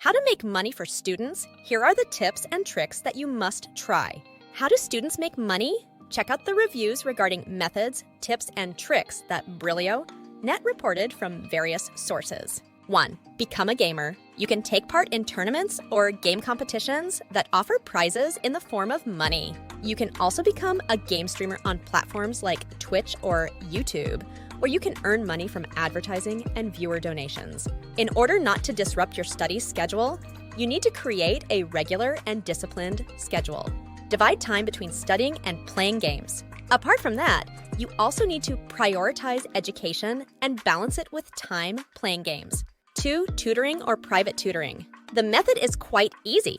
How to make money for students? Here are the tips and tricks that you must try. How do students make money? Check out the reviews regarding methods, tips, and tricks that Brilio Net reported from various sources. 1. Become a gamer. You can take part in tournaments or game competitions that offer prizes in the form of money. You can also become a game streamer on platforms like Twitch or YouTube, where you can earn money from advertising and viewer donations. In order not to disrupt your study schedule, you need to create a regular and disciplined schedule. Divide time between studying and playing games. Apart from that, you also need to prioritize education and balance it with time playing games. 2. Tutoring or private tutoring. The method is quite easy.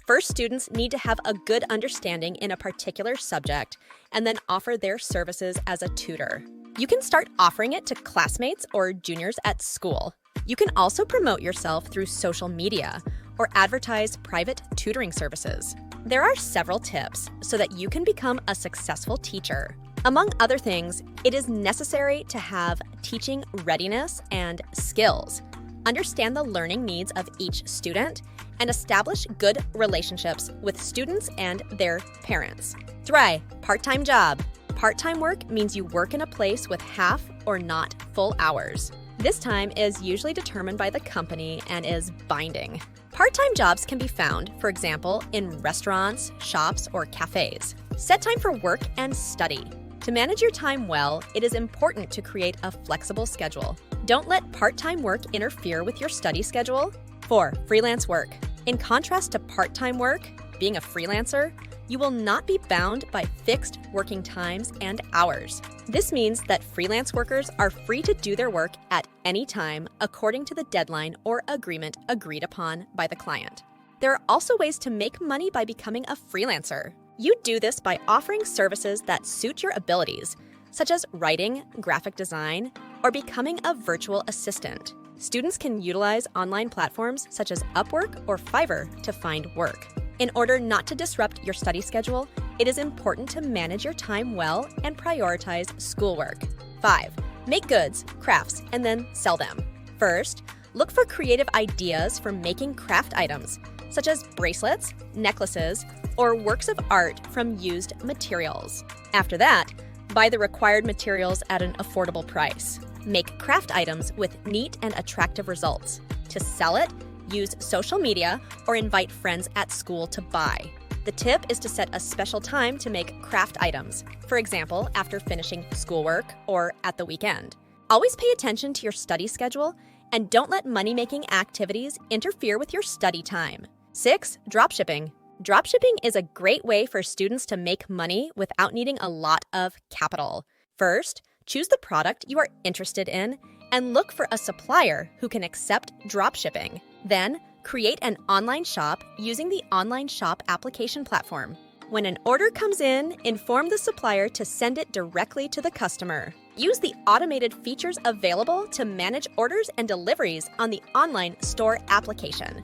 First, students need to have a good understanding in a particular subject and then offer their services as a tutor. You can start offering it to classmates or juniors at school. You can also promote yourself through social media or advertise private tutoring services. There are several tips so that you can become a successful teacher. Among other things, it is necessary to have teaching readiness and skills, understand the learning needs of each student, and establish good relationships with students and their parents. 3. Part-time job. Part-time work means you work in a place with half or not full hours. This time is usually determined by the company and is binding. Part-time jobs can be found, for example, in restaurants, shops, or cafes. Set time for work and study. To manage your time well, it is important to create a flexible schedule. Don't let part-time work interfere with your study schedule. 4. Freelance work. In contrast to part-time work, being a freelancer, you will not be bound by fixed working times and hours. This means that freelance workers are free to do their work at any time according to the deadline or agreement agreed upon by the client. There are also ways to make money by becoming a freelancer. You do this by offering services that suit your abilities, such as writing, graphic design, or becoming a virtual assistant. Students can utilize online platforms such as Upwork or Fiverr to find work. In order not to disrupt your study schedule, it is important to manage your time well and prioritize schoolwork. 5. Make goods, crafts, and then sell them. First, look for creative ideas for making craft items, such as bracelets, necklaces, or works of art from used materials. After that, buy the required materials at an affordable price. Make craft items with neat and attractive results. To sell it, use social media or invite friends at school to buy. The tip is to set a special time to make craft items, for example, after finishing schoolwork or at the weekend. Always pay attention to your study schedule and don't let money-making activities interfere with your study time. 6. Dropshipping. Dropshipping is a great way for students to make money without needing a lot of capital. First, choose the product you are interested in and look for a supplier who can accept dropshipping. Then, create an online shop using the online shop application platform. When an order comes in, inform the supplier to send it directly to the customer. Use the automated features available to manage orders and deliveries on the online store application.